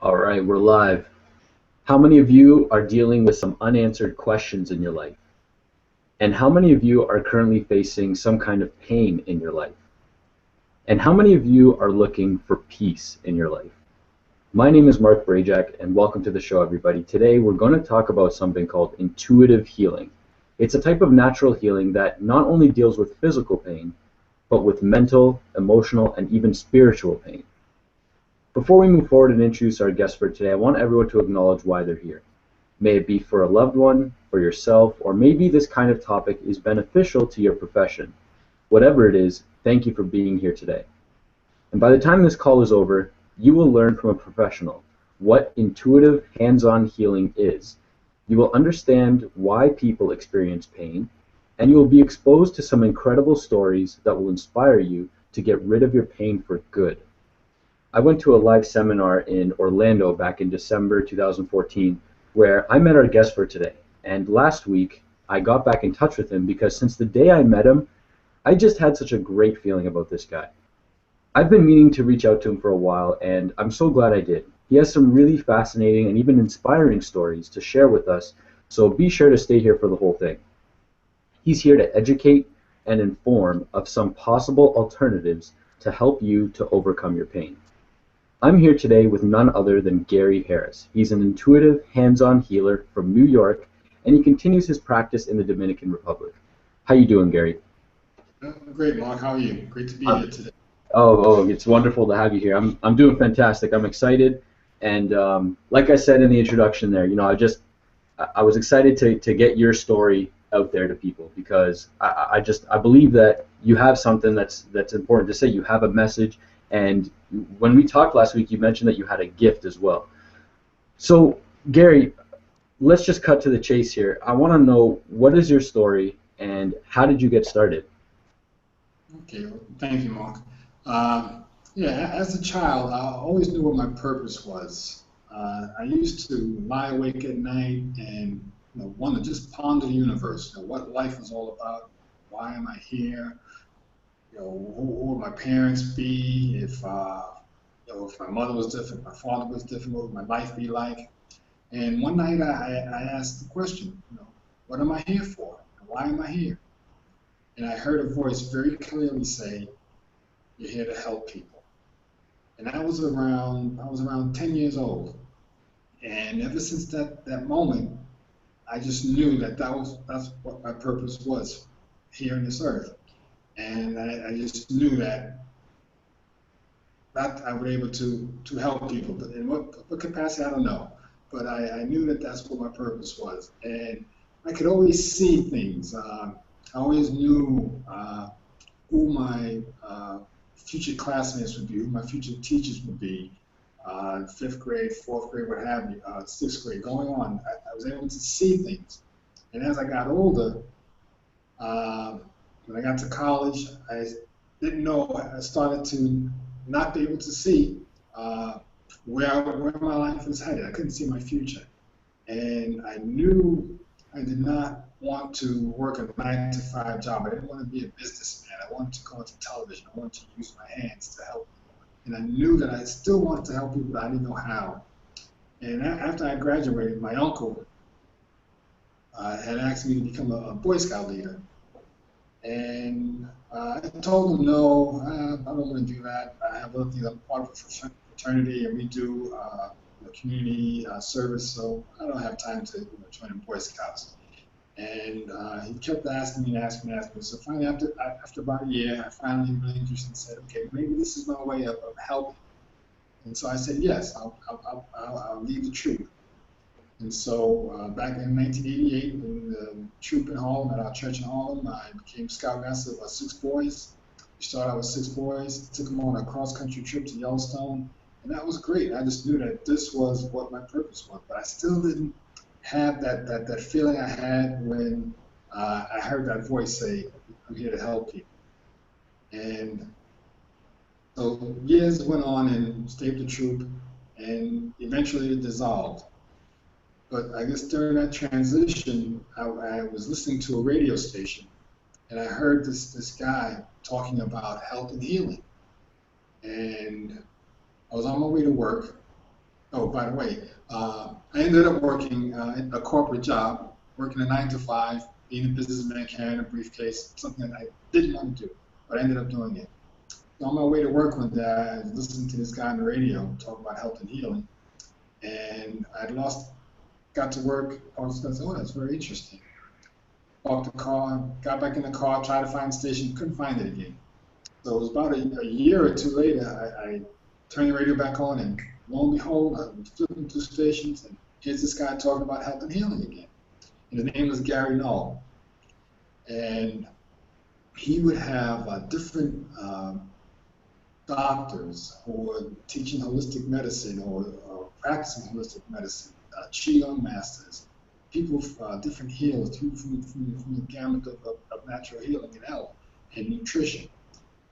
All right, we're live. How many of you are dealing with some unanswered questions in your life? And how many of you are currently facing some kind of pain in your life? And how many of you are looking for peace in your life? My name is Mark Brajak, and welcome to the show, everybody. Today, we're going to talk about something called intuitive healing. It's a type of natural healing that not only deals with physical pain, but with mental, emotional, and even spiritual pain. Before we move forward and introduce our guest for today, I want everyone to acknowledge why they're here. May it be for a loved one, for yourself, or maybe this kind of topic is beneficial to your profession. Whatever it is, thank you for being here today. And by the time this call is over, you will learn from a professional what intuitive hands-on healing is. You will understand why people experience pain, and you will be exposed to some incredible stories that will inspire you to get rid of your pain for good. I went to a live seminar in Orlando back in December 2014 where I met our guest for today. And last week, I got back in touch with him because since the day I met him, I just had such a great feeling about this guy. I've been meaning to reach out to him for a while, and I'm so glad I did. He has some really fascinating and even inspiring stories to share with us, so be sure to stay here for the whole thing. He's here to educate and inform of some possible alternatives to help you to overcome your pain. I'm here today with none other than Gary Harris. He's an intuitive, hands-on healer from New York, and he continues his practice in the Dominican Republic. How you doing, Gary? Great, Mark. How are you? Great to be Um, here today. it's wonderful to have you here. I'm doing fantastic. I'm excited, and like I said in the introduction there, I was excited to get your story out there to people because I believe that you have something that's important to say. You have a message, and when we talked last week, you mentioned that you had a gift as well. So, Gary, let's just cut to the chase here. I want to know, what is your story and how did you get started? Okay, well, thank you, Mark. Yeah, as a child, I always knew what my purpose was. I used to lie awake at night and want to just ponder the universe, what life is all about. Why am I here? Who would my parents be if my mother was different, my father was different, what would my life be like? And one night I asked the question, what am I here for? Why am I here? And I heard a voice very clearly say, "You're here to help people." And I was around 10 years old. And ever since that moment, I just knew that's what my purpose was here on this earth. And I just knew that I would be able to help people. But in what capacity, I don't know. But I knew that that's what my purpose was. And I could always see things. I always knew who my future classmates would be, who my future teachers would be, fifth grade, fourth grade, what have you, sixth grade, going on. I was able to see things. And as I got older, uh, when I got to college, I didn't know, I started to not be able to see where my life was headed. I couldn't see my future. And I knew I did not want to work a 9 to 5 job. I didn't want to be a businessman. I wanted to go into television. I wanted to use my hands to help people. And I knew that I still wanted to help people, but I didn't know how. And after I graduated, my uncle had asked me to become a Boy Scout leader. And I told him, no, I don't want to do that. I have other things. I'm part of a fraternity, and we do community service, so I don't have time to join the Boy Scouts. And he kept asking me and asking me and asking me. So finally, after about a year, I finally relinquished and said, okay, maybe this is my way of helping. And so I said, yes, I'll lead the troop. And so back in 1988, in the troop in Harlem, at our church in Harlem, I became scoutmaster of 6 boys. We started out with 6 boys, took them on a cross-country trip to Yellowstone, and that was great. I just knew that this was what my purpose was, but I still didn't have that feeling I had when I heard that voice say, "I'm here to help people." And so years went on and stayed with the troop, and eventually it dissolved. But I guess during that transition, I was listening to a radio station, and I heard this guy talking about health and healing. And I was on my way to work, Oh, by the way, I ended up working in a corporate job, working a 9 to 5, being a businessman, carrying a briefcase, something that I didn't want to do, but I ended up doing it. So on my way to work one day, I was listening to this guy on the radio talk about health and healing, and got to work, I was like, oh, that's very interesting. Parked the car, got back in the car, tried to find the station, couldn't find it again. So it was about a year or two later, I turned the radio back on, and lo and behold, I was flipping through stations, and here's this guy talking about health and healing again. And his name was Gary Null. And he would have different doctors who were teaching holistic medicine or practicing holistic medicine, Qigong masters, people, different healers, people from the gamut of natural healing and health and nutrition.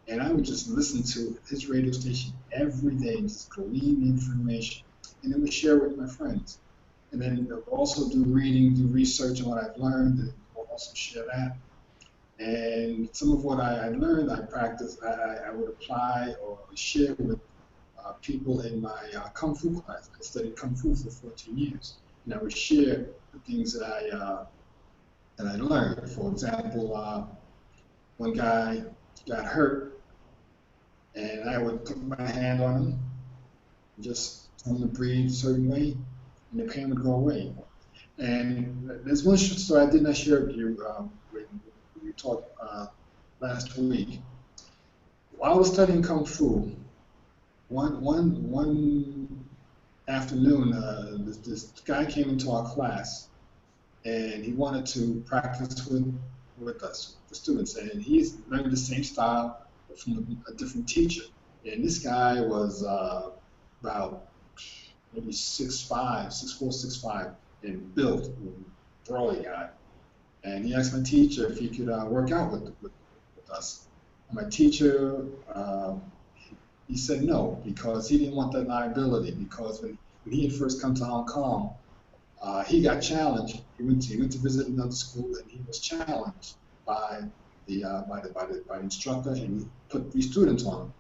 And I would just listen to his radio station every day and just glean information. And then would share with my friends. And then also do reading, do research on what I've learned, and also share that. And some of what I learned, I practiced, I would apply or share with people in my Kung Fu class. I studied Kung Fu for 14 years. And I would share the things that I learned. For example, one guy got hurt, and I would put my hand on him, just tell him to breathe a certain way, and the pain would go away. And there's one story I did not share with you when we talked last week. While I was studying Kung Fu, one afternoon, this guy came into our class, and he wanted to practice with us, the students, and he's learning the same style but from a different teacher. And this guy was about maybe 6'5", 6'4", 6'5", and built, burly guy. And he asked my teacher if he could work out with us. And my teacher, he said no, because he didn't want that liability. Because when he had first come to Hong Kong, he got challenged. He went to visit another school, and he was challenged by the instructor, and he put 3 students on him.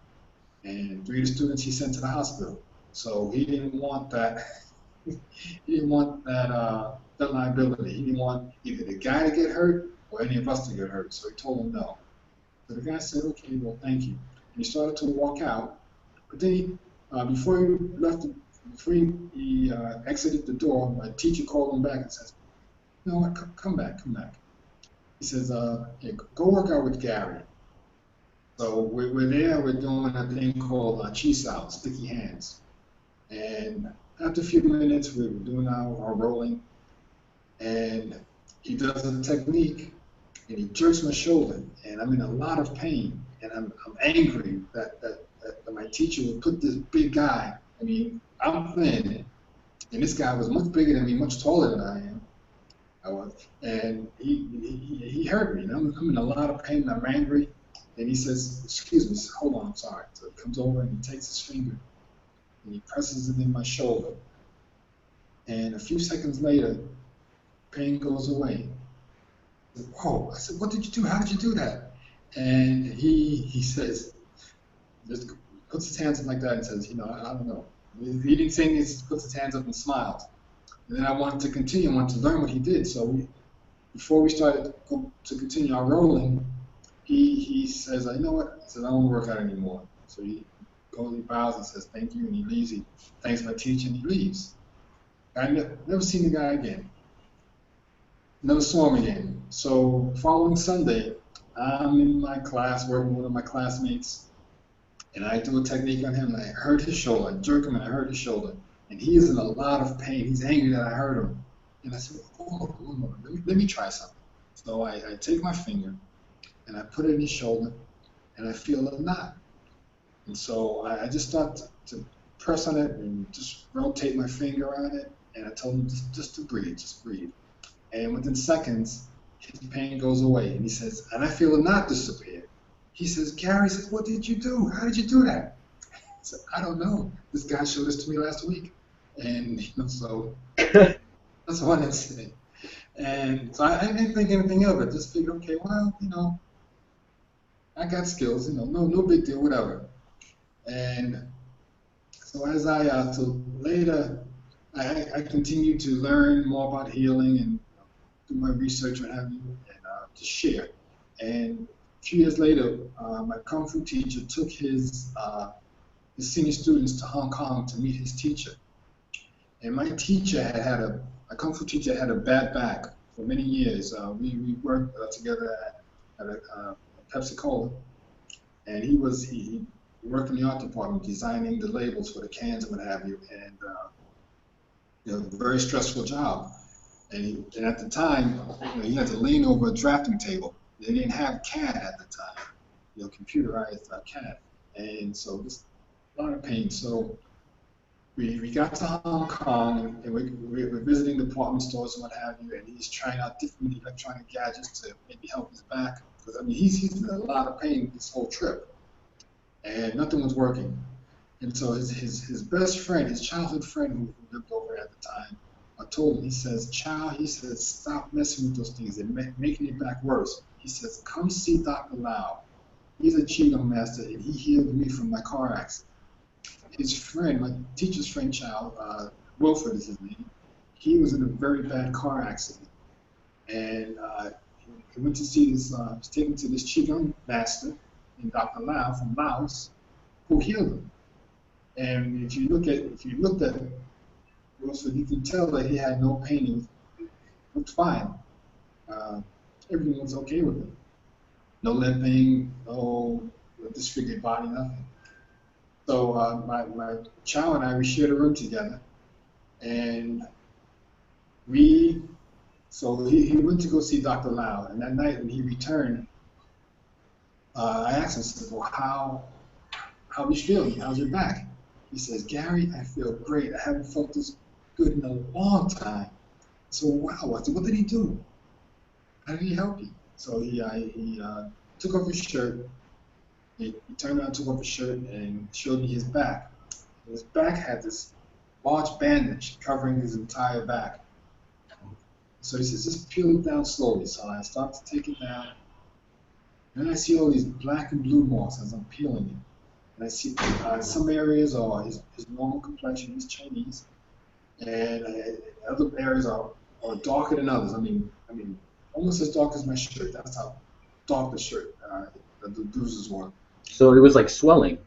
And 3 of the students he sent to the hospital. So he didn't want that. He didn't want that liability. He didn't want either the guy to get hurt or any of us to get hurt. So he told him no. So the guy said, "Okay, well, thank you." And he started to walk out. But then before he left, before he exited the door, my teacher called him back and says, "No, come back, come back." He says, "Hey, go work out with Gary." So we're there. We're doing a thing called chi sao, sticky hands. And after a few minutes, we were doing our rolling, and he does a technique, and he jerks my shoulder, and I'm in a lot of pain, and I'm angry that my teacher would put this big guy. I mean, I'm thin, and this guy was much bigger than me, much taller than I am. I was, and he hurt me. And I'm in a lot of pain, and I'm angry. And he says, "Excuse me, hold on, I'm sorry." So he comes over and he takes his finger and he presses it in my shoulder. And a few seconds later, pain goes away. I said, "Whoa!" I said, "What did you do? How did you do that?" And he says, just puts his hands up like that and says, I don't know. He didn't say anything, he just puts his hands up and smiles. And then I wanted to continue, I wanted to learn what he did. So before we started to continue our rolling, he says, "You know what?" He says, "I don't want to work out anymore." So he goes, he bows and says, "Thank you," and he leaves. He thanks my teacher and he leaves. I never seen the guy again. Never saw him again. So following Sunday, I'm in my class working with one of my classmates, and I do a technique on him, and I hurt his shoulder. I jerk him, and I hurt his shoulder. And he is in a lot of pain. He's angry that I hurt him. And I said, "Hold on, let me try something." So I take my finger, and I put it in his shoulder, and I feel a knot. And so I just start to press on it and just rotate my finger on it, and I told him just to breathe, just breathe. And within seconds, his pain goes away. And he says, and I feel a knot disappear. He says, "Gary," says, "What did you do? How did you do that?" I said, "I don't know. This guy showed this to me last week." And so that's one incident. And so I didn't think anything of it. Just figured, okay, well, I got skills, no big deal, whatever. And So as so later, I continued to learn more about healing and do my research and have you and to share. And a few years later, my kung fu teacher took his senior students to Hong Kong to meet his teacher. And my teacher had a kung fu teacher had a bad back for many years. We worked together at a Pepsi Cola, and he worked in the art department designing the labels for the cans and what have you, and very stressful job. And at the time, he had to lean over a drafting table. They didn't have CAD at the time, computerized CAD, and so just a lot of pain. So we got to Hong Kong, and we were visiting department stores and what have you, and he's trying out different electronic gadgets to maybe help his back. Because I mean, he's in a lot of pain this whole trip, and nothing was working. And so his best friend, his childhood friend who lived over at the time, I told him, he says, "Child," he says, "stop messing with those things. They're making it back worse." He says, "Come see Dr. Lau. He's a Qigong master, and he healed me from my car accident." His friend, my teacher's friend child, Wilfred is his name, he was in a very bad car accident. And he went to see this, was taken to this Qigong master named Dr. Lau from Laos, who healed him. And if you looked at Wilfred, you can tell that he had no pain. He looked fine. Uh, Everything was okay with him. No limping, no disfigured body, nothing. So my child and I, we shared a room together, and so he went to go see Dr. Lau, and that night when he returned, I asked him, I said, "Well, how are you feeling? How's your back?" He says, "Gary, I feel great. I haven't felt this good in a long time." So wow, I said, "What did he do? How did he help you?" So he took off his shirt. He turned around, took off his shirt, and showed me his back. His back had this large bandage covering his entire back. So he says, "Just peel it down slowly." So I start to take it down. And then I see all these black and blue marks as I'm peeling it. And I see some areas are his normal complexion, he's Chinese, and other areas are darker than others. I mean, almost as dark as my shirt. That's how dark the shirt, the bruises were. So it was like swelling.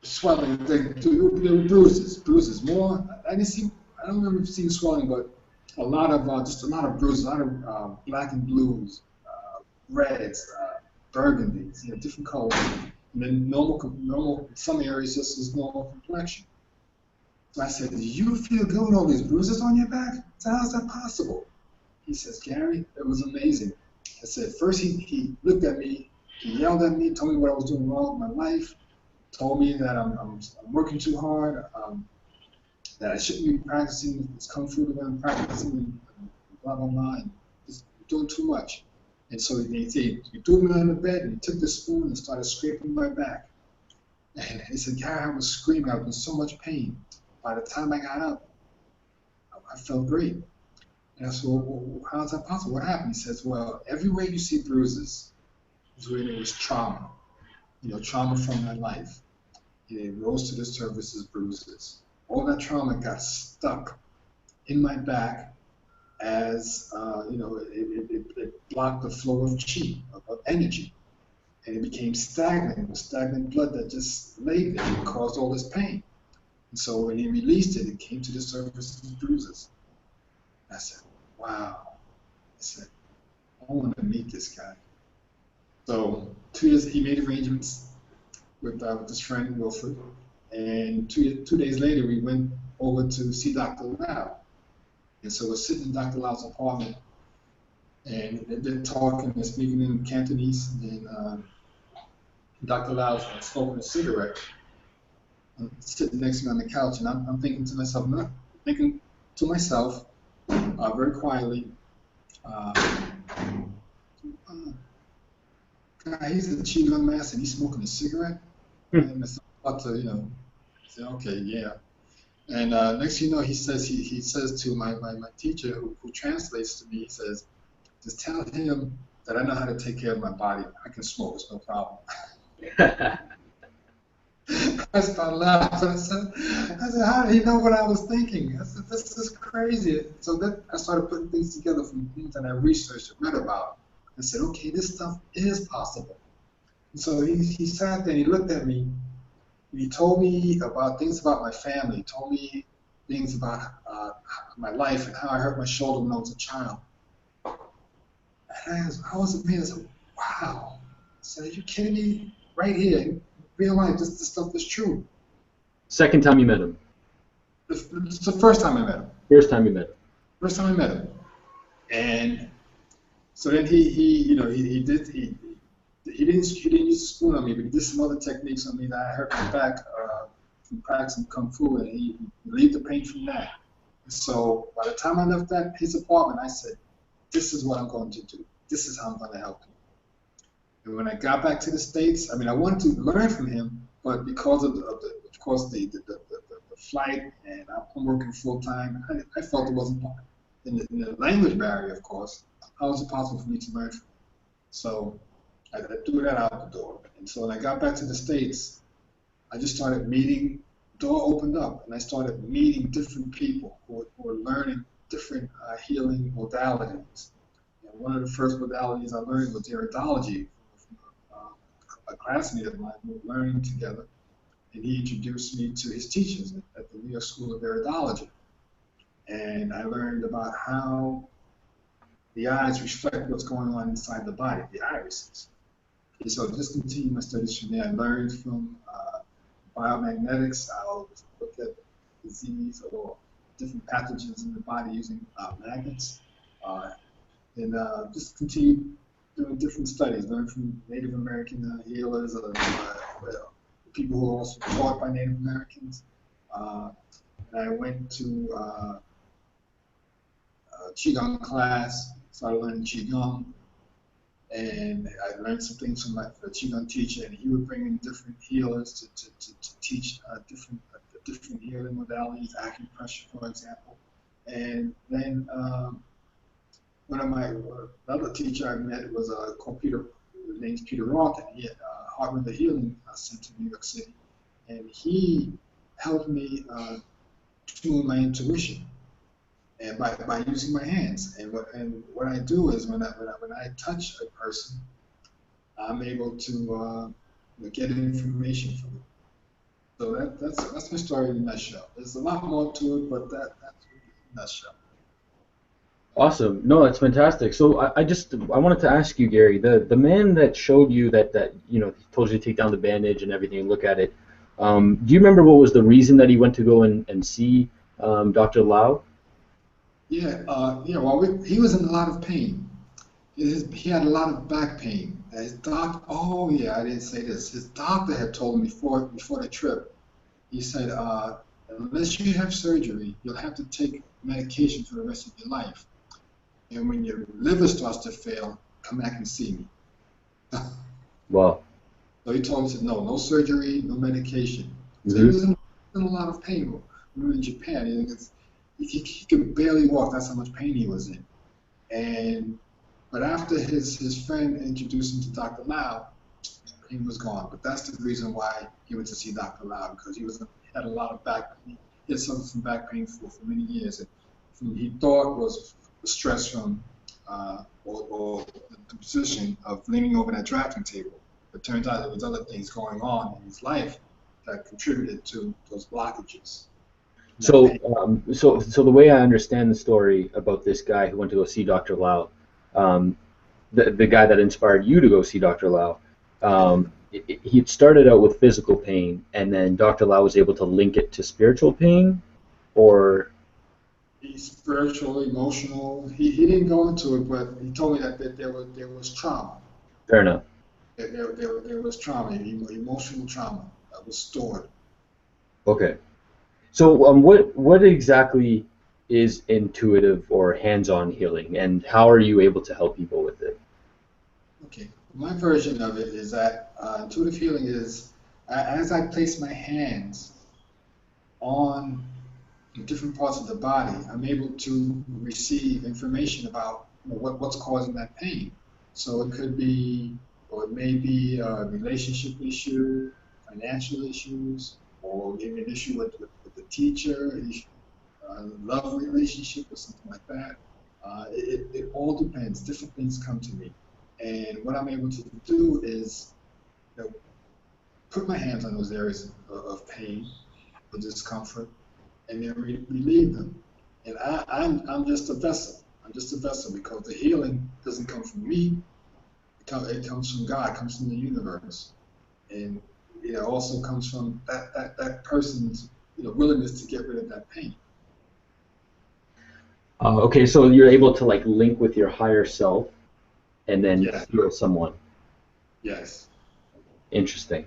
Swelling, there were bruises. More, I don't remember seeing swelling, but just a lot of bruises, a lot of black and blues, reds, burgundies, different colors. And then normal, in some areas just as normal complexion. So I said, "Do you feel good with all these bruises on your back?" I said, "How's that possible?" He says, "Gary, it was amazing." I said, "First he looked at me, he yelled at me, told me what I was doing wrong with my life, told me that I'm working too hard, that I shouldn't be practicing this kung fu that I'm practicing, and blah blah blah, and just doing too much." And so he threw me on the bed and he took the spoon and started scraping my back. And he said, "Gary, I was screaming. I was in so much pain. By the time I got up, I felt great." And I said, "Well, how's that possible? What happened?" He says, "Well, everywhere you see bruises is where there was trauma. Trauma from my life. It rose to the surface as bruises. All that trauma got stuck in my back as, it blocked the flow of chi, of energy. And it became stagnant, with stagnant blood that just lay there and caused all this pain. And so when he released it, it came to the surface as bruises." I said, "Wow." I said, "I want to meet this guy." So 2 years, he made arrangements with his friend Wilfred, and 2 days later, we went over to see Dr. Lau. And so we're sitting in Dr. Lau's apartment, and they're talking, they're speaking in Cantonese, and Dr. Lau's smoking a cigarette. I'm sitting next to me on the couch, and I'm thinking to myself, very quietly, uh, "God, he's a Qigong master, and he's smoking a cigarette." And so I thought to, say, "Okay, yeah." And next thing you know, he says to my teacher who translates to me, he says, "Just tell him that I know how to take care of my body. I can smoke, it's no problem." I started laughing. I said, how did he know what I was thinking? I said, this is crazy. So that I started putting things together from things that I researched and read about. I said, okay, this stuff is possible. And so he sat there and he looked at me and he told me about things about my family. He told me things about my life and how I hurt my shoulder when I was a child. And I was amazed. I said, wow. I said, are you kidding me? Right here, in real life, this stuff is true. Second time you met him. It's the first time I met him. First time you met him. First time I met him. And so then he didn't use a spoon on me, but he did some other techniques on me that I hurt my back from practicing kung fu, and he relieved the pain from that. So by the time I left his apartment, I said, "This is what I'm going to do. This is how I'm going to help him." And when I got back to the States, I mean, I wanted to learn from him, but because of course, the flight, and I'm working full time, I felt it wasn't in the language barrier, of course. How was it possible for me to learn from him? So I threw that out the door. And so when I got back to the States, I just started meeting. The door opened up, and I started meeting different people who were learning different healing modalities. And one of the first modalities I learned was iridology from a classmate of mine. We were learning together, and he introduced me to his teachers at the New York School of Iridology. And I learned about how the eyes reflect what's going on inside the body, the irises. And so just continue my studies from there. I learned from biomagnetics. I'll look at disease or different pathogens in the body using magnets. Uh, and just continue doing different studies. Learn from Native American healers, people who are also taught by Native Americans. Uh, and I went to Qigong class, started learning Qigong, and I learned some things from the Qigong teacher, and he would bring in different healers to teach different healing modalities, acupressure, for example. And then another teacher I met was called Peter, his name's Peter Roth, and he had Heart River Healing Center in New York City, and he helped me tune my intuition and by using my hands. And what I do is when I touch a person, I'm able to get information from them. So that's my story in a nutshell. There's a lot more to it, but that's in a nutshell. Awesome. No, that's fantastic. So I wanted to ask you, Gary, the man that showed you that told you to take down the bandage and everything and look at it. Do you remember what was the reason that he went to go and see Dr. Lau? Yeah. Well, he was in a lot of pain. He had a lot of back pain. His doctor, oh yeah, I didn't say this. His doctor had told him before the trip. He said, unless you have surgery, you'll have to take medication for the rest of your life. And when your liver starts to fail, come back and see me. Wow. So he told me, he said, no surgery, no medication. So he Hmm. was in a lot of pain. We were in Japan. He could barely walk. That's how much pain he was in. But after his friend introduced him to Dr. Lau, he was gone. But that's the reason why he went to see Dr. Lau, because he had a lot of back pain. He had suffered from back pain for many years. And he thought was the stress from or the position of leaning over that drafting table. It turns out there was other things going on in his life that contributed to those blockages. That So, pain. so the way I understand the story about this guy who went to go see Dr. Lau, um, the guy that inspired you to go see Dr. Lau, he had started out with physical pain, and then Dr. Lau was able to link it to spiritual pain, or He's spiritual, emotional. He didn't go into it, but he told me that there was trauma. fair enough. There was trauma, emotional trauma that was stored. Okay. So, what exactly is intuitive or hands-on healing, and how are you able to help people with it? Okay, my version of it is that intuitive healing is as I place my hands on different parts of the body, I'm able to receive information about what's causing that pain. So it could be, or it may be a relationship issue, financial issues, or maybe an issue with the teacher, an issue, love relationship or something like that. It all depends. Different things come to me. And what I'm able to do is, you know, put my hands on those areas of pain or discomfort and then relieve them. And I'm just a vessel. I'm just a vessel because the healing doesn't come from me. It comes from God, it comes from the universe. And it also comes from that person's willingness to get rid of that pain. Okay, so you're able to like link with your higher self and then Yes, heal someone. yes. Interesting.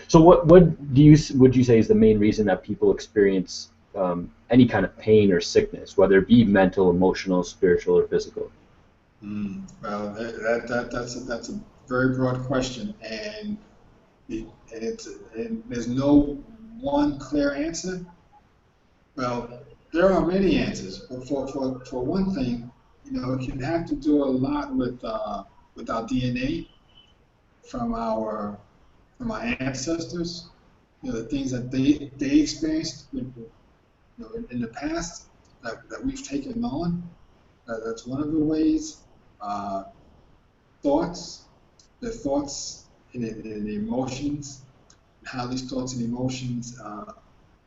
So what would you say is the main reason that people experience any kind of pain or sickness, whether it be mental, emotional, spiritual, or physical? Well, that's a very broad question, and there's no one clear answer. Well, there are many answers, but for one thing, it can have to do a lot with our DNA from our ancestors. The things that they experienced in the past that we've taken on. That's one of the ways. Uh, thoughts, the thoughts and the emotions, and how these thoughts and emotions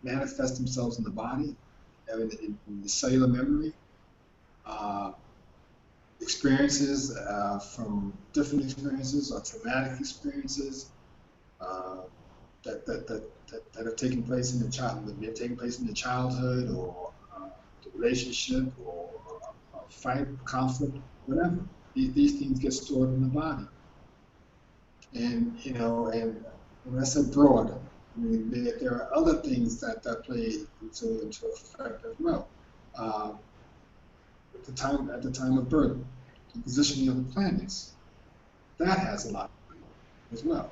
manifest themselves in the body, in the cellular memory, uh, experiences from different experiences or traumatic experiences uh, that have taken place in the child, that may have taken place in the childhood or the relationship or a fight, conflict, whatever. These things get stored in the body. And when I said broad, I mean there are other things that play into effect as well. Uh, at the time of birth, the positioning of the planets, that has a lot as well.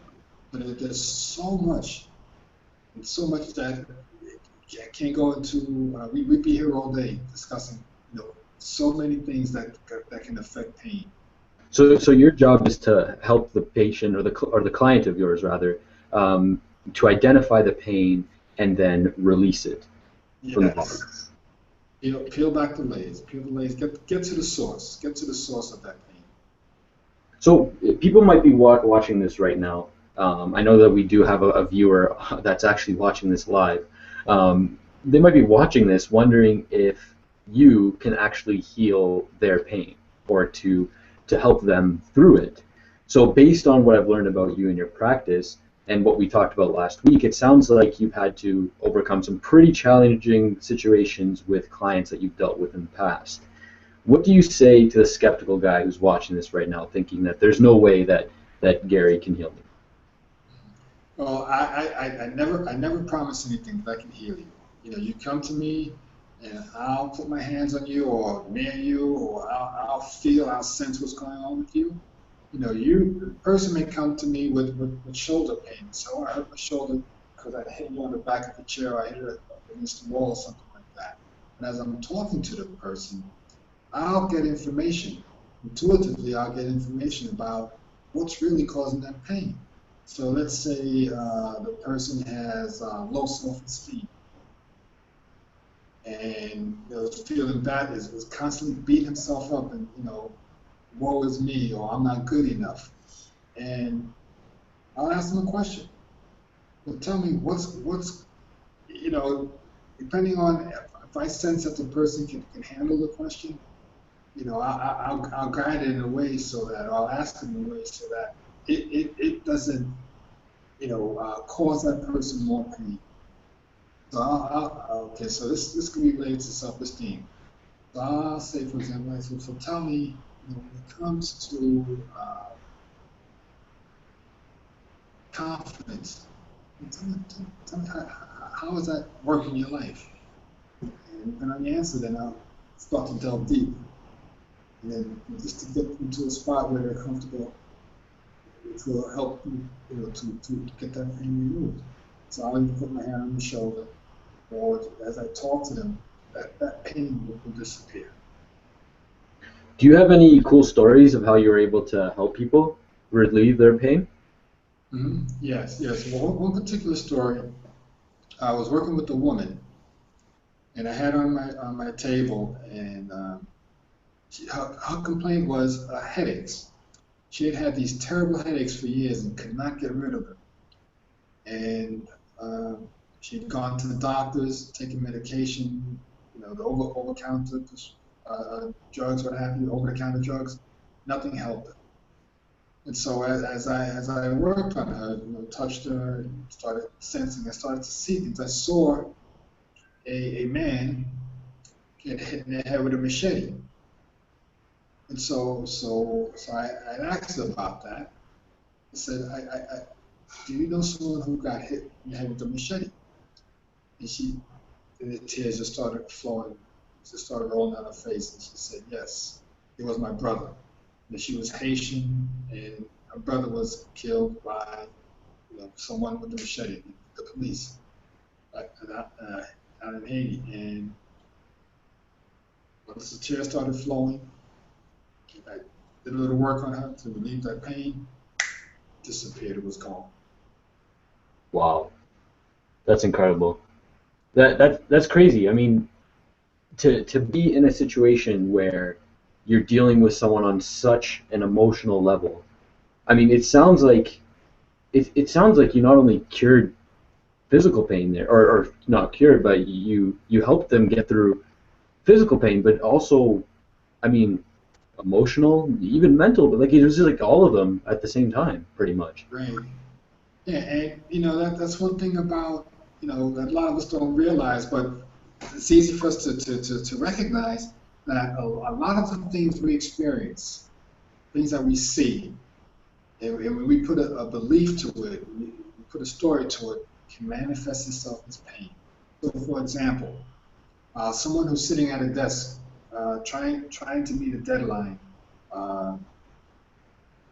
But there's so much that I can't go into. We'd be here all day discussing, so many things that can affect pain. So your job is to help the patient or the client of yours rather to identify the pain and then release it from the body. Yes. Peel back the layers. Peel the layers. Get to the source. Get to the source of that pain. So people might be watching this right now. I know that we do have a viewer that's actually watching this live. They might be watching this wondering if you can actually heal their pain or to help them through it. So based on what I've learned about you and your practice and what we talked about last week, it sounds like you've had to overcome some pretty challenging situations with clients that you've dealt with in the past. What do you say to the skeptical guy who's watching this right now, thinking that there's no way that Gary can heal me? Well, I never promise anything that I can heal you. You come to me, and I'll put my hands on you, or near you, or I'll sense what's going on with you. The person may come to me with shoulder pain. So I hurt my shoulder because I hit you on the back of the chair, or I hit it against the wall, or something like that. And as I'm talking to the person, I'll get information. Intuitively, I'll get information about what's really causing that pain. So let's say the person has low self-esteem and is feeling bad, is constantly beating himself up and, woe is me, or I'm not good enough. And I'll ask them a question. Well, tell me you know, depending on if I sense that the person can handle the question, I'll guide it in a way so that, or I'll ask them in a way so that it doesn't, cause that person more pain. So okay, so this can be related to self-esteem. So I'll say, for example, so tell me, when it comes to confidence, tell me how is that working in your life? And depending on the answer, then I'll start to delve deep. And then just to get into a spot where they're comfortable, which will help you, to get that pain removed. So I'll even put my hand on the shoulder, or as I talk to them, that pain will disappear. Do you have any cool stories of how you were able to help people relieve their pain? Yes, yes. Well, one particular story, I was working with a woman, and I had on my table, and her complaint was headaches. She had had these terrible headaches for years and could not get rid of them. And uh, she'd gone to the doctors, taken medication, the over counter drugs, what have you, over the counter drugs. Nothing helped her. And so as I worked on her, touched her, started sensing, I started to see things. I saw a man get hit in the head with a machete. And so I asked her about that. I said, do you know someone who got hit in the head with a machete? And and the tears just started flowing, just started rolling down her face. And she said, yes, it was my brother. And she was Haitian, and her brother was killed by someone with a machete, the police, out in Haiti. And once the tears started flowing, I did a little work on her to relieve that pain, disappeared, it was gone. Wow, that's incredible. That's crazy. I mean, to be in a situation where you're dealing with someone on such an emotional level. I mean, it sounds like you not only cured physical pain there, or not cured, but you helped them get through physical pain, but also, I mean, emotional, even mental, but like it was just like all of them at the same time, pretty much. Right. Yeah, and that's one thing about that a lot of us don't realize, but it's easy for us to recognize that a lot of the things we experience, things that we see, and when we put a belief to it, we put a story to it, can manifest itself as pain. So, for example, someone who's sitting at a desk, trying to meet a deadline, uh,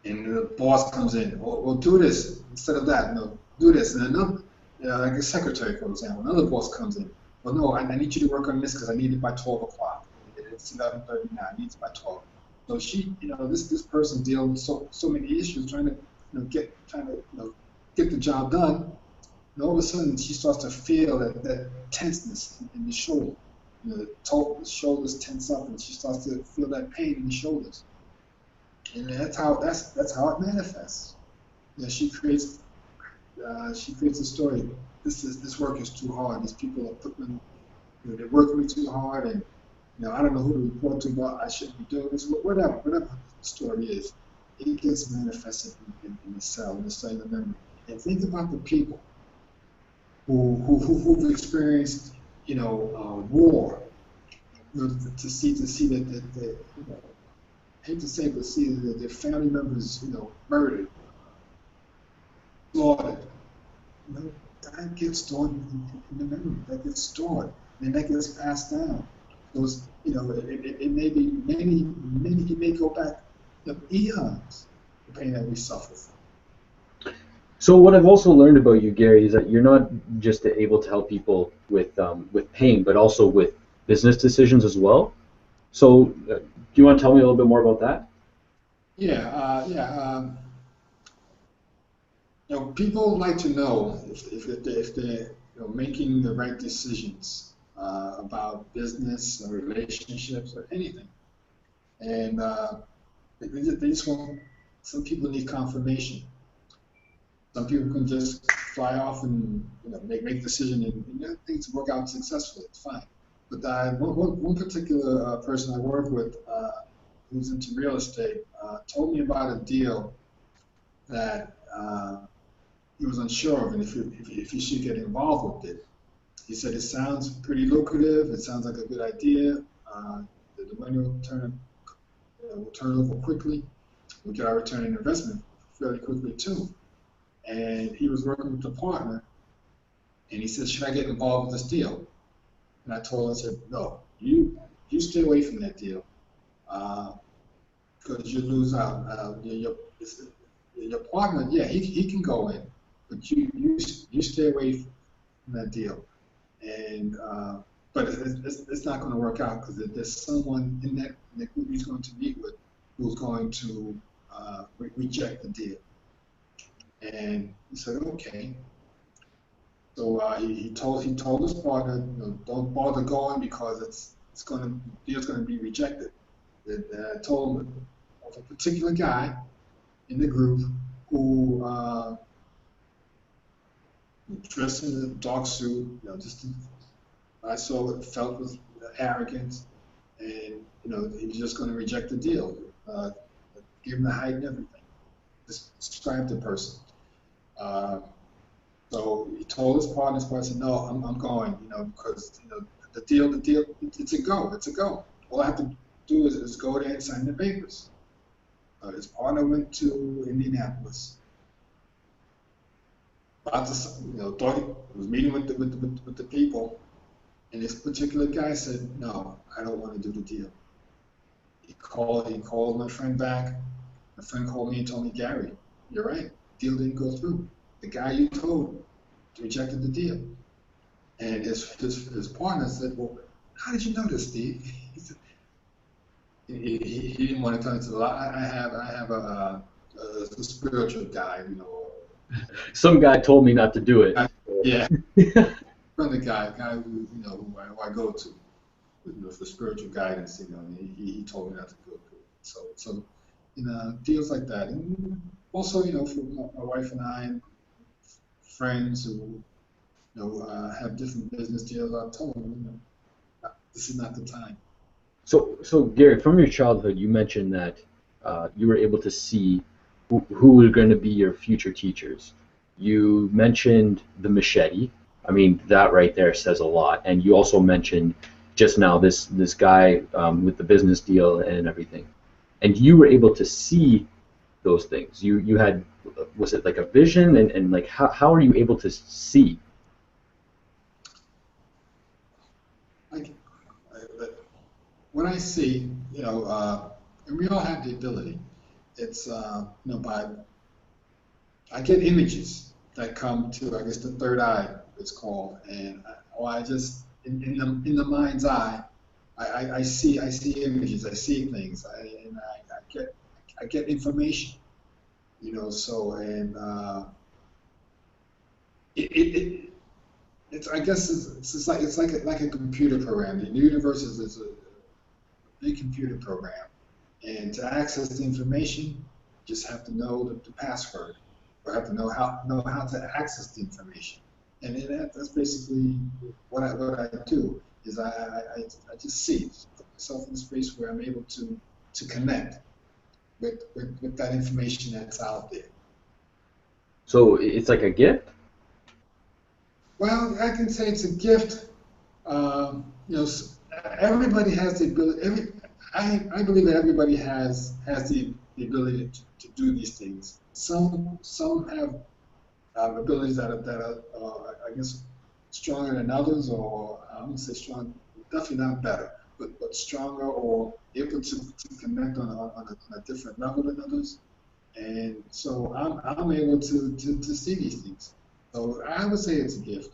and the boss comes in, well, do this instead of that. No, do this. And another, like a secretary, for example, another boss comes in. Well, no, I need you to work on this because I need it by 12 o'clock. It's 11:30 now. I need it by 12. So this person dealing with so many issues, trying to, get the job done. And all of a sudden, she starts to feel that tenseness in the shoulder. The shoulders tense up, and she starts to feel that pain in the shoulders. And that's how it manifests. She creates a story. This work is too hard. These people are putting, they're working me too hard, and I don't know who to report to, but I shouldn't be doing this. Whatever the story is, it gets manifested in the cell, in the cellular memory. And think about the people who've experienced, war. To see that I hate to say it, but see that their family members, murdered, slaughtered. That gets stored in the memory. That gets stored, and that gets passed down. Those, it may be many. It may go back, eons. The pain that we suffer from. So what I've also learned about you, Gary, is that you're not just able to help people with pain, but also with business decisions as well. So, do you want to tell me a little bit more about that? Yeah, yeah. People like to know if they're making the right decisions about business or relationships or anything, and they just want. Some people need confirmation. Some people can just fly off and make a decision and things work out successfully. It's fine. But one particular person I work with who's into real estate told me about a deal that he was unsure of, and if he should get involved with it. He said it sounds pretty lucrative. It sounds like a good idea. The money will turn over quickly. We get our return on investment fairly quickly too. And he was working with a partner, and he said, "Should I get involved with this deal?" And I told him, I said, "No, you stay away from that deal because you lose out. Your partner, yeah, he can go in, but you stay away from that deal." And but it's not going to work out because there's someone in that group he's going to meet with who's going to reject the deal. And he said, okay. So he told his partner, don't bother going because the deal's gonna be rejected. And told him of a particular guy in the group who dressed in a dark suit, just I saw it, felt with arrogance, and he was just going to reject the deal, give him the height and everything. Just describe the person. Uh, so he told his partner, said, "No, I'm going, because the deal, it's a go, it's a go. All I have to do is go there and sign the papers." His partner went to Indianapolis. About to, thought he was meeting with the people, and this particular guy said, "No, I don't want to do the deal." He called my friend back. My friend called me and told me, "Gary, you're right. The deal didn't go through. The guy you told rejected the deal." And his partner said, "Well, how did you know this, Steve?" He said, he didn't want to tell it to the lie. I have a spiritual guide, Some guy told me not to do it. yeah, friendly guy who who I go to, for spiritual guidance. And he told me not to go through it. So deals like that, and also for my wife and I, and friends who have different business deals. I told them, this is not the time. So Gary, from your childhood, you mentioned that you were able to see who were going to be your future teachers. You mentioned the machete. I mean, that right there says a lot. And you also mentioned just now this guy with the business deal and everything. And you were able to see those things. You had, was it like a vision? And like, how are you able to see? Like, when I see, and we all have the ability. It's by I get images that come to, I guess, the third eye, it's called, and I just in the mind's eye, I see images, I see things, I get information, So, and it it's, I guess it's like a computer program. The universe is a big computer program, and to access the information, you just have to know the password, or have to know how to access the information. And then that's basically what I do is I just see, put myself in a space where I'm able to connect with that information that's out there. So it's like a gift? Well, I can say it's a gift. Everybody has the ability. I believe that everybody has the ability to do these things. Some have abilities that are I guess stronger than others, or I wouldn't say strong, definitely not better, but stronger, or able to connect on a different level than others. And so I'm able to see these things. So I would say it's a gift.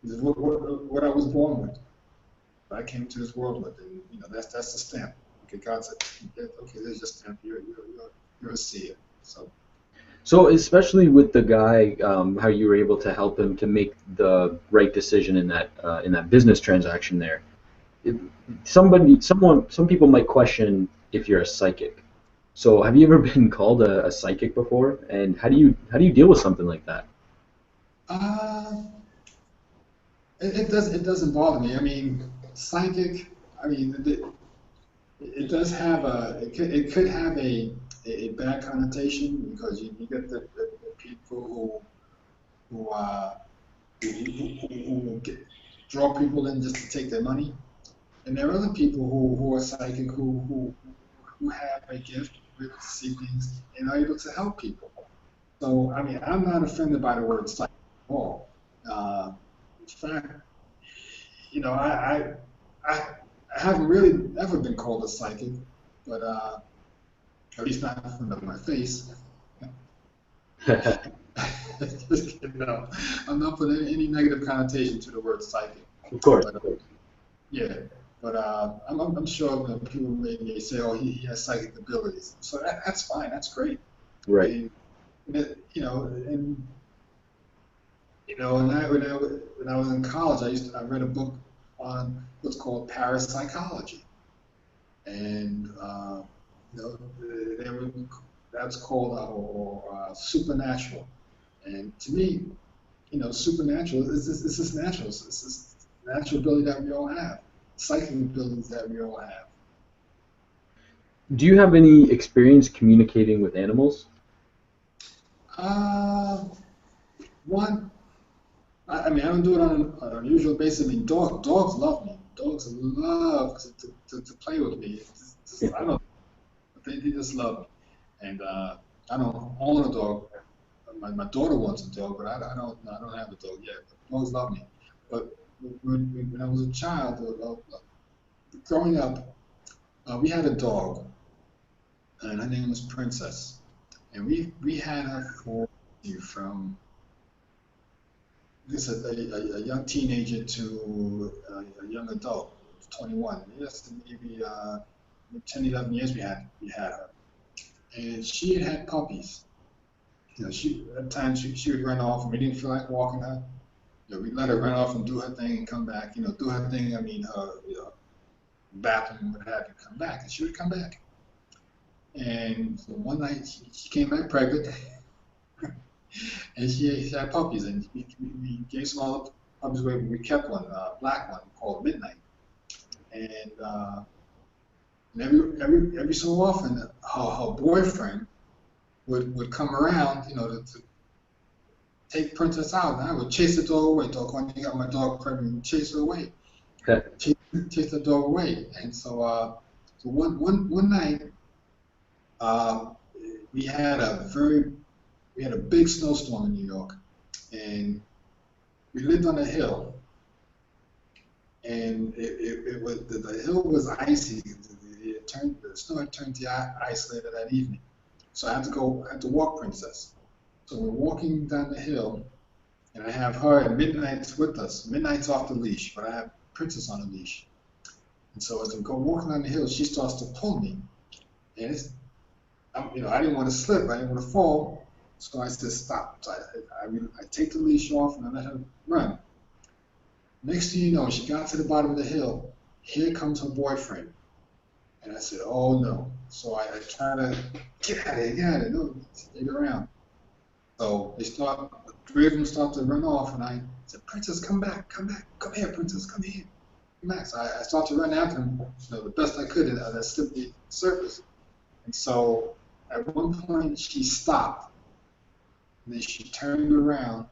It's what I was born with. I came to this world with, and that's the stamp. Okay, God said, okay, there's your stamp. You're a seer. So So especially with the guy, how you were able to help him to make the right decision in that business transaction there. It, some people might question if you're a psychic. So have you ever been called a psychic before? And how do you deal with something like that? uh, it doesn't bother me. I mean, psychic. I mean, it does have it could have a bad connotation because you get the people who uh, who draw people in just to take their money. And there are other people who are psychic who have a gift, who are able to see things, and are able to help people. So, I mean, I'm not offended by the word psychic at all. In fact, I I haven't really ever been called a psychic, but at least not in front of my face. Just kidding, no. I'm not putting any negative connotation to the word psychic. Of course, But of course. yeah, but I'm sure that people may say, "Oh, he has psychic abilities," so that's fine, that's great. I Right. mean, and when I was in college, I read a book on what's called parapsychology, and you know, they were, that's called supernatural. And to me, supernatural is this natural. It's this natural ability that we all have, psychic abilities that we all have. Do you have any experience communicating with animals? Uh, one, I mean, I don't do it on an unusual basis. I mean, dogs love me. Dogs love to play with me. I don't know, they just love me. And I don't own a dog. My daughter wants a dog, but I don't have a dog yet. But dogs love me. But when I was a child, growing up, we had a dog, and her name was Princess. And we had her from this a young teenager to a young adult, 21. Yes, maybe 10, 11 years we had her, and she had puppies. She at times she would run off, and we didn't feel like walking her. We let her run off and do her thing and come back. Do her thing. I mean, her bathroom, what have you, come back, and she would come back. And so one night she came back pregnant, and she had puppies, and we gave some other puppies away, but we kept one, a black one called Midnight. And every so often, her boyfriend would come around, to take Princess out, and I would chase the dog away. Dog, when you got my dog pregnant, and chase her away, chase the dog away. And so one night, uh, we had a big snowstorm in New York, and we lived on a hill, and it was the hill was icy. The snow had turned to ice later that evening, so I had to walk Princess. So we're walking down the hill, and I have her and Midnight's with us. Midnight's off the leash, but I have Princess on the leash. And so as we go walking down the hill, she starts to pull me, and I didn't want to slip, I didn't want to fall, so I said stop. So I take the leash off and I let her run. Next thing you know, she got to the bottom of the hill. Here comes her boyfriend, and I said, oh no. So I try to get out of here, no, stay around. So the three of them start to run off, and I said, Princess, come back, come here, Princess, come here. Come back. So I start to run after them, the best I could on that slippery surface. And so at one point she stopped, and then she turned around,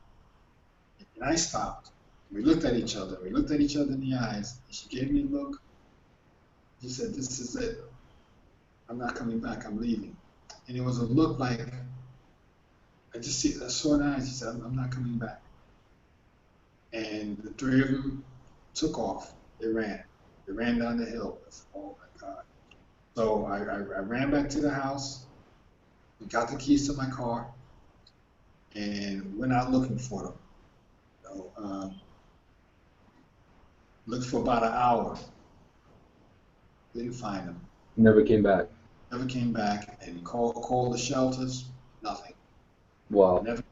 and I stopped. We looked at each other. We looked at each other in the eyes, and she gave me a look. She said, this is it. I'm not coming back. I'm leaving. And it was a look like, I saw in her eyes. She said, I'm not coming back. And the three of them took off. They ran. They ran down the hill. Oh my God. So I ran back to the house, got the keys to my car, and went out looking for them. Looked for about an hour. Didn't find them. Never came back. Never came back. And called the shelters. Nothing. Wow. Never.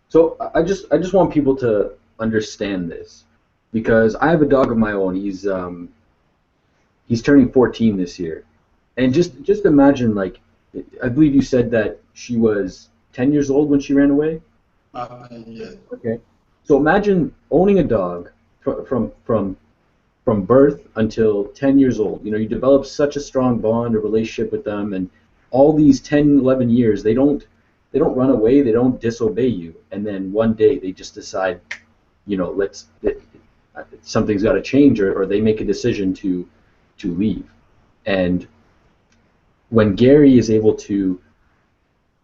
So I just want people to understand this, because I have a dog of my own. He's turning 14 this year, and just imagine, like, I believe you said that she was 10 years old when she ran away. Yeah. Okay. So imagine owning a dog from birth until 10 years old. You develop such a strong bond or relationship with them, and all these 10, 11 years, they don't run away, they don't disobey you, and then one day they just decide, something's got to change, or they make a decision to leave. And when Gary is able to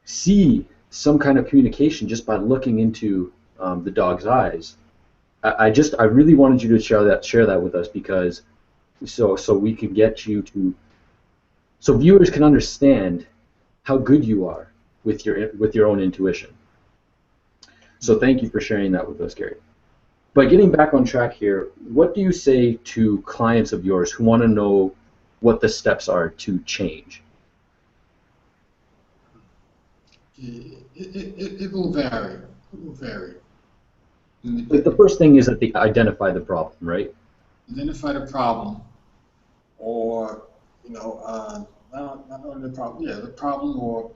see some kind of communication just by looking into the dog's eyes, I really wanted you to share that with us, because so we can get you to, so viewers can understand how good you are with your own intuition. So thank you for sharing that with us, Gary. But getting back on track here, what do you say to clients of yours who want to know what the steps are to change? It will vary. It will vary. Like the first thing is that they identify the problem, right? Identify the problem, or not only the problem, yeah, the problem or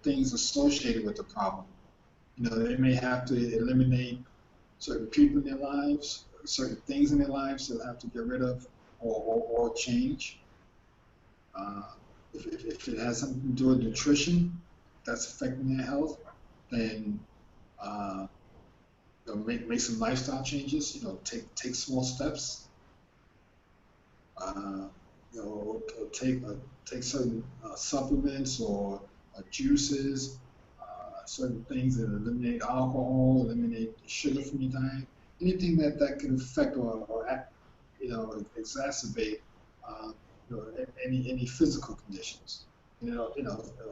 things associated with the problem. They may have to eliminate certain people in their lives, certain things in their lives they'll have to get rid of or change. Uh, if it has something to do with nutrition that's affecting their health, then uh, make some lifestyle changes. Take small steps. Uh, take certain supplements or juices, certain things that eliminate alcohol, eliminate sugar from your diet, anything that can affect or exacerbate uh, any physical conditions,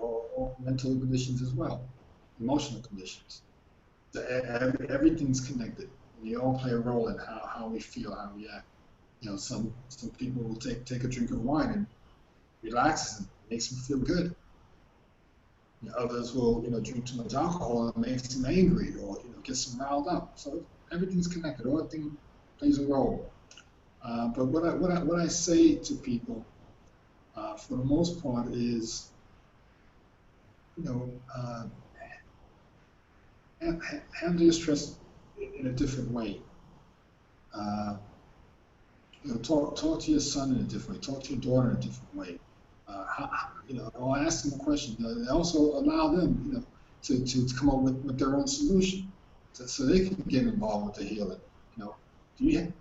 or mental conditions as well, emotional conditions. Everything's connected. And they all play a role in how we feel, how we act. Some people will take a drink of wine and relaxes them, makes them feel good. Others will, drink too much alcohol and makes them angry or gets them riled up. So everything's connected. Everything plays a role. But what I say to people, for the most part, is you know uh, handle your stress in a different way. Uh, talk to your son in a different way. Talk to your daughter in a different way. Or ask them a question. And also allow them, to come up with their own solution, so they can get involved with the healing. Do you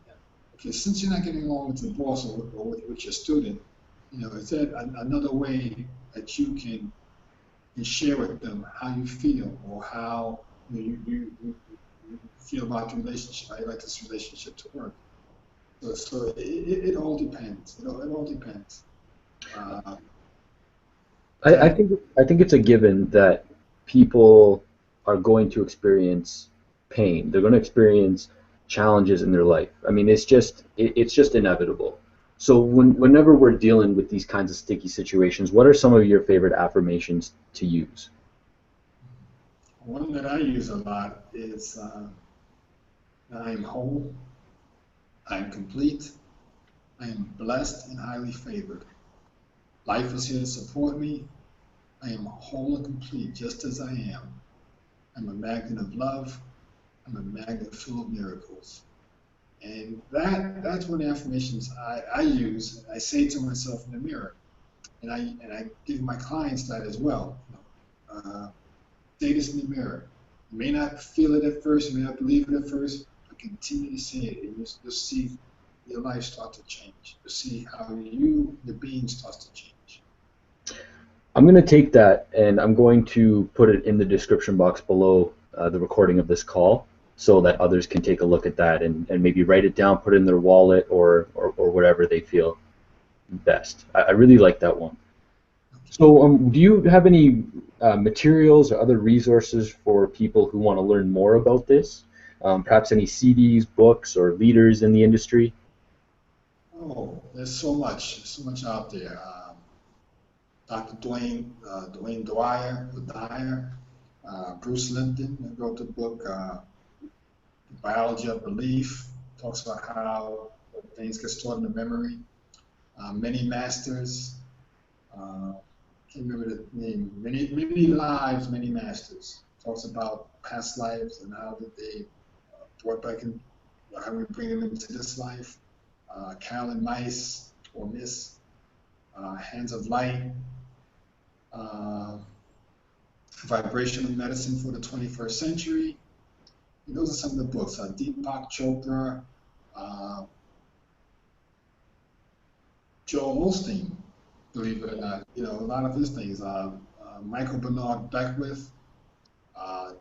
okay, since you're not getting along with your boss or with your student, is that another way that you can share with them how you feel or how you feel about the relationship, how you like this relationship to work? So it all depends. It all depends. Uh, I that think it's a given that people are going to experience pain. They're going to experience challenges in their life. I mean, it's just inevitable. So whenever we're dealing with these kinds of sticky situations, what are some of your favorite affirmations to use? One that I use a lot is I am whole, I am complete, I am blessed and highly favored. Life is here to support me. I am whole and complete just as I am. I'm a magnet of love. I'm a magnet full of miracles. And that's one of the affirmations I use. I say to myself in the mirror, and I give my clients that as well. Say this in the mirror. You may not feel it at first, you may not believe it at first, but continue to say it, and you'll see your life start to change. You'll see how your being starts to change. I'm going to take that and I'm going to put it in the description box below the recording of this call so that others can take a look at that and maybe write it down, put it in their wallet or whatever they feel best. I really like that one. So, do you have any materials or other resources for people who want to learn more about this? Perhaps any CDs, books, or leaders in the industry? Oh, there's so much out there. Dr. Dwayne Dwyer, Bruce Lipton wrote the book The Biology of Belief. Talks about how things get stored in the memory. Many masters. Can't remember the name. Many lives, many masters. Talks about past lives and how did they brought back in, how we bring them into this life. Carolyn Mice or Miss, Hands of Light, uh, Vibrational Medicine for the 21st Century. And those are some of the books. Deepak Chopra, uh, Joel Osteen, believe it or not. A lot of his things. Michael Bernard Beckwith,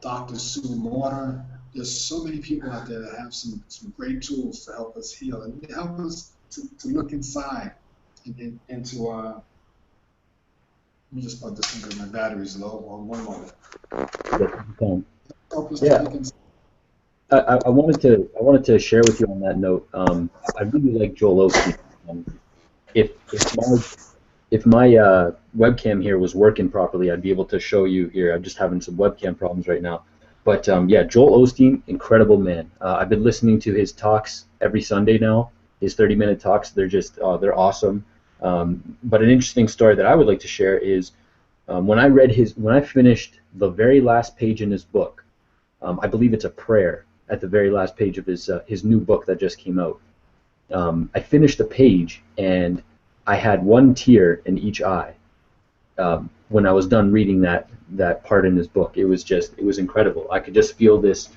Dr. Sue Morter. There's so many people out there that have some great tools to help us heal and they help us to look inside and to let me just plug this in because my battery's low. One moment. Yes, you can. Help us to Yeah, look inside. I wanted to share with you on that note. I really like Joel Osteen. Um, if my if my webcam here was working properly, I'd be able to show you here. I'm just having some webcam problems right now. But yeah, Joel Osteen, incredible man. I've been listening to his talks every Sunday now. His 30-minute talks, they're just they're awesome. But an interesting story that I would like to share is when I finished the very last page in his book. I believe it's a prayer at the very last page of his new book that just came out. I finished the page and I had one tear in each eye when I was done reading that part in his book. It was incredible. I could just feel this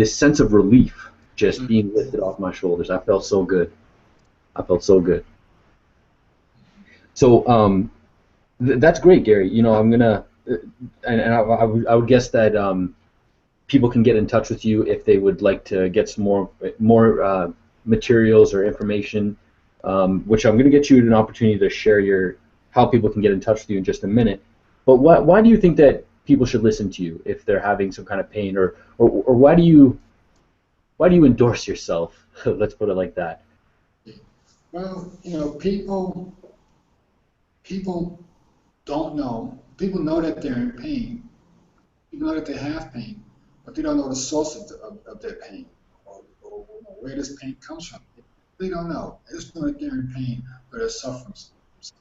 sense of relief just being lifted off my shoulders. I felt so good. I felt so good. So that's great, Gary. You know, I'm gonna and I would guess that people can get in touch with you if they would like to get some more materials or information, which I'm going to get you an opportunity to share your how people can get in touch with you in just a minute. But why do you think that people should listen to you if they're having some kind of pain, or why do you endorse yourself? Let's put it like that. Well, you know, people don't know. People know that they're in pain. People know that they have pain, but they don't know the source of their pain or where this pain comes from. They don't know. They just know that they're in pain or they're suffering. So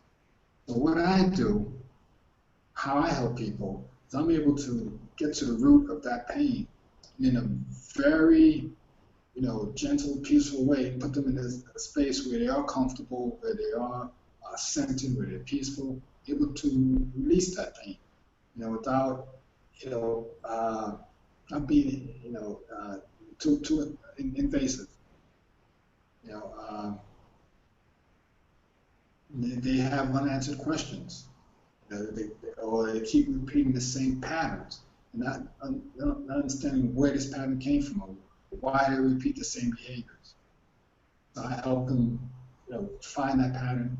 what I do, how I help people, is I'm able to get to the root of that pain in a very, you know, gentle, peaceful way, put them in a space where they are comfortable, where they are centered, where they're peaceful, able to release that pain, you know, without, you know, not being, you know, too invasive. You know, they have unanswered questions, or they keep repeating the same patterns, and not understanding where this pattern came from, or why they repeat the same behaviors. So I help them, you know, find that pattern,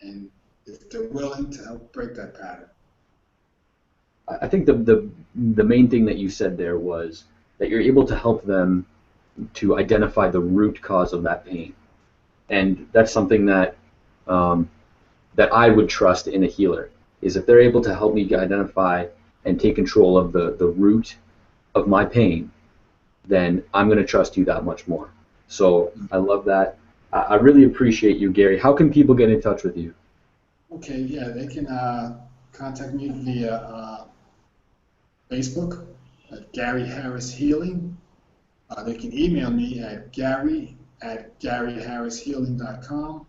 and if they're willing to help break that pattern. I think the main thing that you said there was that you're able to help them to identify the root cause of that pain, and that's something that that I would trust in a healer is if they're able to help me identify and take control of the root of my pain, then I'm going to trust you that much more. So I love that. I really appreciate you, Gary. How can people get in touch with you? Okay, yeah, they can contact me via Facebook at Gary Harris Healing. They can email me at gary@garyharrishealing.com,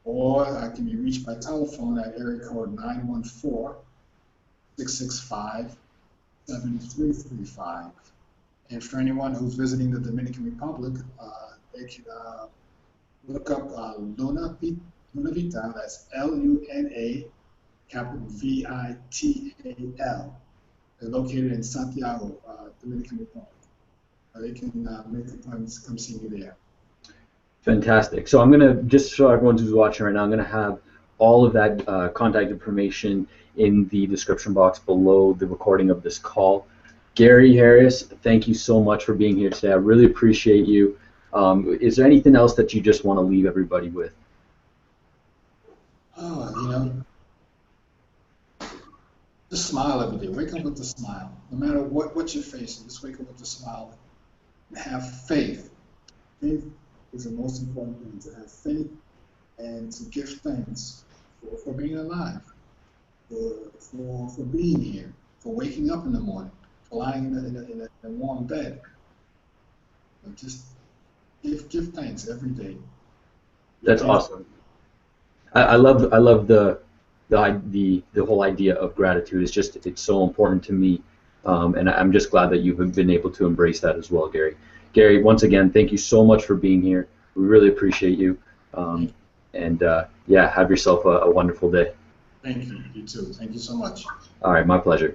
or I can be reached by telephone at area code 914-665-7335. And for anyone who's visiting the Dominican Republic, they can look up Luna Vital, that's Luna, capital Vital. They're located in Santiago, Dominican Republic. They can make appointments to come see me there. Fantastic. So I'm going to, just so everyone who's watching right now, I'm going to have all of that contact information in the description box below the recording of this call. Gary Harris, thank you so much for being here today. I really appreciate you. Is there anything else that you just want to leave everybody with? Oh, you know, just smile every day. Wake up with a smile. No matter what you're facing, just wake up with a smile. And have faith. Faith is the most important thing, to have faith and to give thanks for being alive, for being here, for waking up in the morning, for lying in a warm bed. And just give thanks every day. That's awesome. I love the whole idea of gratitude. It's so important to me, and I'm just glad that you've been able to embrace that as well, Gary. Gary, once again, thank you so much for being here. We really appreciate you, and yeah, have yourself a wonderful day. Thank you. You too. Thank you so much. All right, my pleasure.